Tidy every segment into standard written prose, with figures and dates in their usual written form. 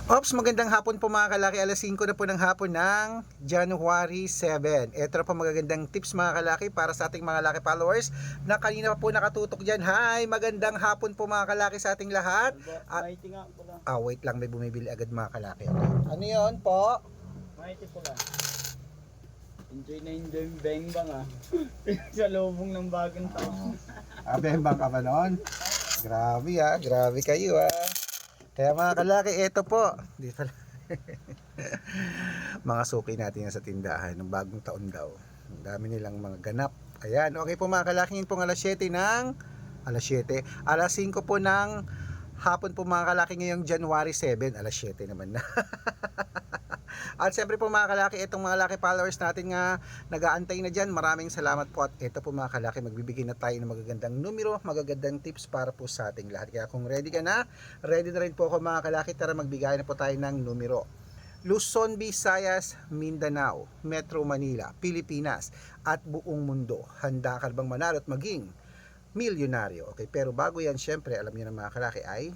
Ops, magandang hapon po mga kalaki. Alas 5 na po ng hapon ng January 7. Ito na po magagandang tips mga kalaki para sa ating mga laki followers na kanina pa po nakatutok dyan. Hi, magandang hapon po mga kalaki sa ating lahat. Mighty nga pala. Wait lang, may bumibili agad mga kalaki. Okay. Ano yun po? Mighty pala. Enjoy na enjoy yung bengbang ah. Sa lubong ng bagong taon. Bembang ka ba nun? Grabe grabe kayo Kaya mga kalaki, ito po. Di pala. Mga suki natin yan sa tindahan ng bagong taon daw. Ang dami nilang mga ganap. Ayan, okay po mga kalaki, yun pong alas 7 alas 5 po ng hapon po mga kalaki ngayong January 7, alas 7 naman na. At siyempre po mga kalaki, itong mga laki followers natin nga nag-aantay na dyan, maraming salamat po. At ito po mga kalaki, magbibigay na tayo ng magagandang numero, magagandang tips para po sa ating lahat. Kaya kung ready ka na, ready na rin po ako mga kalaki. Tara magbigay na po tayo ng numero. Luzon, Visayas, Mindanao, Metro Manila, Pilipinas at buong mundo. Handa ka bang manalo at maging milyonaryo? Okay, pero bago yan, syempre alam niyo na mga kalaki ay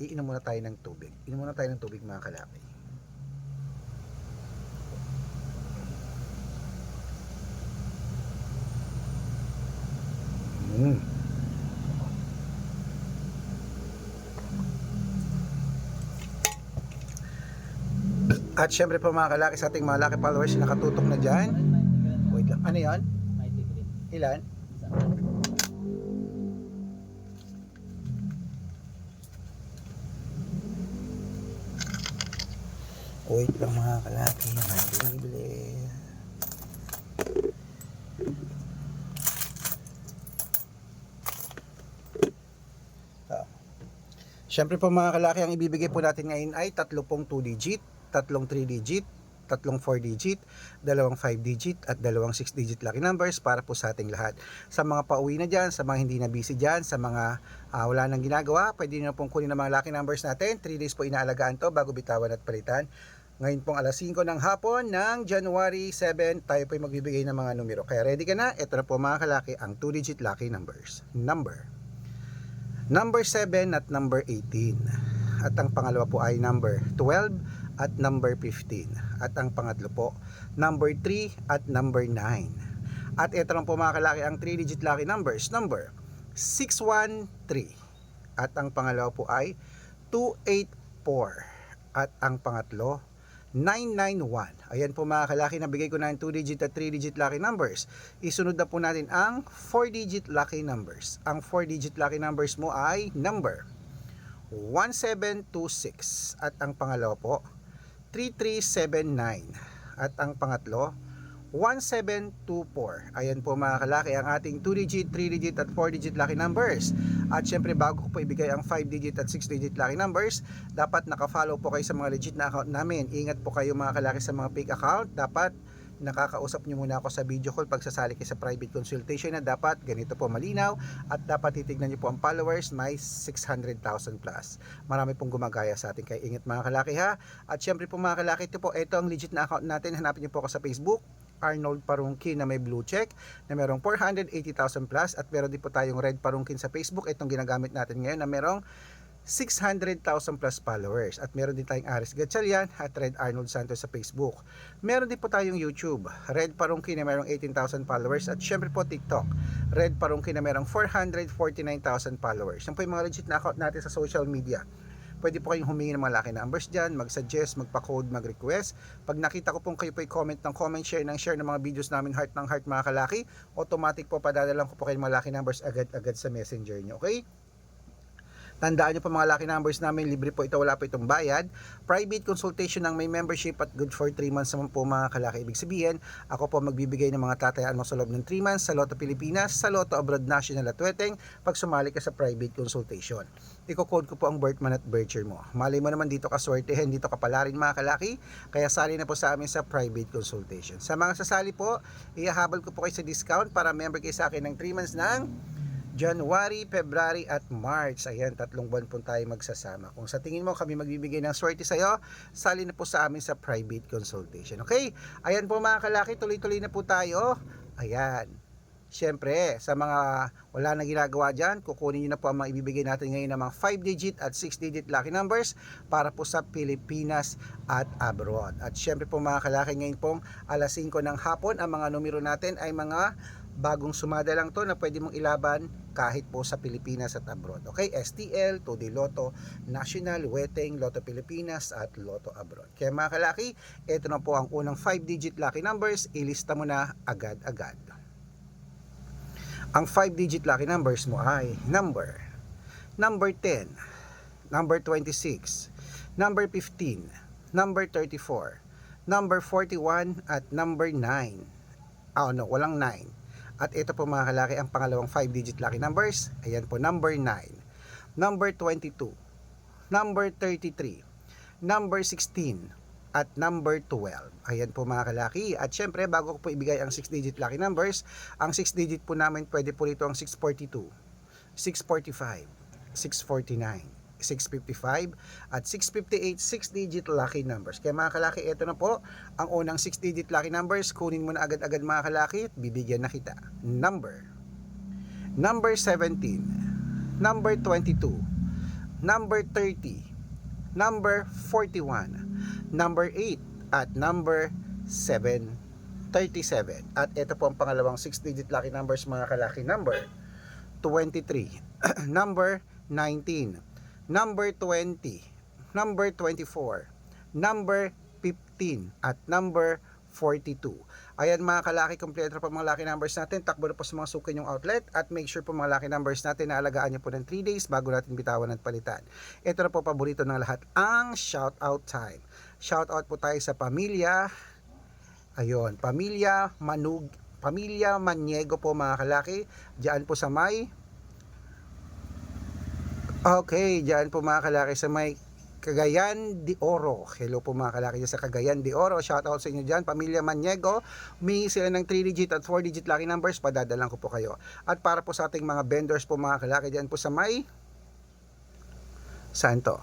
iinom muna tayo ng tubig. Inom muna tayo ng tubig mga kalaki. At syempre po mga kalaki sa ating mga laki followers nakatutok na dyan. Wait lang, ano yan? Mighty green. Ilan? Isa. Wait lang mga kalaki, bibili. Syempre po mga kalaki, ang ibibigay po natin ngayon ay tatlo pong 2 digit, tatlong 3 digit, tatlong 4 digit, dalawang 5 digit at dalawang 6 digit lucky numbers para po sa ating lahat. Sa mga pauwi na dyan, sa mga hindi na busy dyan, sa mga wala nang ginagawa, pwede nyo pong kunin ang mga lucky numbers natin. 3 days po inaalagaan to bago bitawan at palitan. Ngayon pong alas 5 ng hapon ng January 7, tayo po ay magbibigay ng mga numero. Kaya ready ka na? Ito na po mga kalaki ang 2 digit lucky numbers. Number 7 at number 18. At ang pangalawa po ay number 12 at number 15. At ang pangatlo po, number 3 at number 9. At ito lang po mga kalaki ang 3 digit lucky numbers. Number 613. At ang pangalawa po ay 284. At ang pangatlo 991. Ayan po mga kalaki, nabigay ko na yung 2 digit at 3 digit lucky numbers. Isunod na po natin ang 4 digit lucky numbers. Ang 4 digit lucky numbers mo ay number 1726. At ang pangalawa po 3379. At ang pangatlo 1724. Ayan po mga kalaki ang ating 2 digit, 3 digit at 4 digit lucky numbers. At syempre bago ko po ibigay ang 5 digit at 6 digit lucky numbers, dapat naka-follow po kayo sa mga legit na account namin. Ingat po kayo mga kalaki sa mga fake account. Dapat nakakausap nyo muna ako sa video call pag sasali kayo sa private consultation na dapat ganito po malinaw at dapat titignan nyo po ang followers may 600,000 plus. Marami pong gumagaya sa atin, kaya ingat mga kalaki ha. At syempre po mga kalaki, ito ang legit na account natin. Hanapin nyo po ako sa Facebook, Arnold Parungkin na may blue check na merong 480,000 plus, at meron din po tayong Red Parungkin sa Facebook, itong ginagamit natin ngayon na merong 600,000 plus followers. At meron din tayong Aris Gatchalian at Red Arnold Santos sa Facebook. Meron din po tayong YouTube, Red Parungkin na merong 18,000 followers, at syempre po TikTok, Red Parungkin na merong 449,000 followers. Yan po yung mga legit na account natin sa social media. Pwede po kayong humingi ng mga lucky numbers dyan, mag-suggest, magpa-code, mag-request. Pag nakita ko pong kayo po i-comment ng comment, share ng mga videos namin heart ng heart mga kalaki, automatic po padadalang ko po kayo mga lucky numbers agad-agad sa messenger nyo, okay? Tandaan nyo po mga lucky numbers namin, libre po ito, wala po itong bayad. Private consultation ng may membership at good for 3 months naman po mga kalaki. Ibig sabihin, ako po magbibigay ng mga tatayaan mo sa loob ng 3 months sa Lotto Pilipinas, sa Lotto Abroad National at Weteng pag sumali ka sa private consultation. Iko-code ko po ang birth month at birth year mo. Malay mo naman dito ka swertehin, dito ka palarin mga kalaki, kaya sali na po sa amin sa private consultation. Sa mga sasali po, ihahabol ko po kayo sa discount para member kayo sa akin ng 3 months ng January, February at March. Ayan, 3 buwan po tayo magsasama. Kung sa tingin mo kami magbibigay ng swerte sa'yo, sali na po sa amin sa private consultation. Okay? Ayan po mga kalaki, tuloy-tuloy na po tayo. Ayan. Siyempre, sa mga wala na ginagawa dyan, kukunin nyo na po ang mga ibibigay natin ngayon ng mga 5-digit at 6-digit lucky numbers para po sa Pilipinas at abroad. At siyempre po mga kalaki, ngayon pong alas 5 ng hapon, ang mga numero natin ay mga bagong sumada lang to na pwede mong ilaban kahit po sa Pilipinas at abroad. Okay, STL, 2D Lotto, National, Weteng, Lotto Pilipinas at Lotto Abroad. Kaya mga kalaki, ito na po ang unang 5-digit lucky numbers, ilista mo na agad-agad. Ang 5-digit lucky numbers mo ay number 10, number 26, number 15, number 34, number 41 at number 9. Walang 9. At ito po mga kalaki ang pangalawang 5-digit lucky numbers. Ayan po, number 9, number 22, number 33, number 16, at number 12. Ayan po mga kalaki. At syempre, bago ko po ibigay ang 6-digit lucky numbers, ang 6-digit po namin, pwede po rito ang 642, 645, 649, 655, at 658 6-digit lucky numbers. Kaya mga kalaki, ito na po ang unang 6-digit lucky numbers. Kunin mo na agad-agad mga kalaki at bibigyan na kita. Number 17, number 22, number 30, number 41, number 8, at number 737. At ito po ang pangalawang 6-digit lucky numbers mga kalaki. Number 23, number 19, number 20, number 24, number 15, at number 42. Ayan mga kalaki, kompleto po mga lucky numbers natin. Takbo na po sa mga suki yung outlet at make sure po mga lucky numbers natin na alagaan nyo po ng 3 days bago natin bitawan at palitan. Ito na po paborito ng lahat, ang shout out time. Shout out po tayo sa pamilya. Ayun, pamilya Maniego po mga kalaki. Diyan po sa may diyan po mga kalaki sa may Cagayan de Oro. Hello po mga kalaki dyan sa Cagayan de Oro. Shout out sa inyo dyan, pamilya Maniego. Humingi sila ng 3-digit at 4-digit lucky numbers. Padadalan ko po kayo. At para po sa ating mga vendors po mga kalaki dyan po sa may saan to?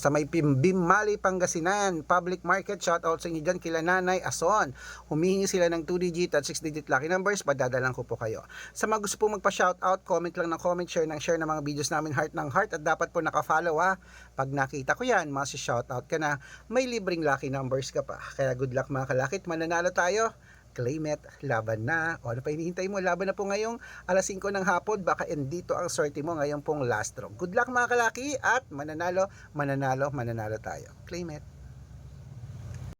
Sa may Bimali, Pangasinan Public Market. Shout out sa inyo dyan kila Nanay Ason. Humingi sila ng 2-digit at 6-digit lucky numbers. Padadalan ko po kayo. Sa mga gusto po magpa-shout out, comment lang ng comment, share ng mga videos namin, heart ng heart, at dapat po naka-follow ha. Pag nakita ko yan, masi-shout out ka na, may libreng lucky numbers ka pa. Kaya good luck mga kalakit, mananalo tayo. Claim it, laban na. O ano pa hinihintay mo? Laban na po ngayong alas 5 ng hapon. Baka dito ang swerte mo ngayong pong last draw. Good luck mga kalaki at mananalo tayo. Claim it.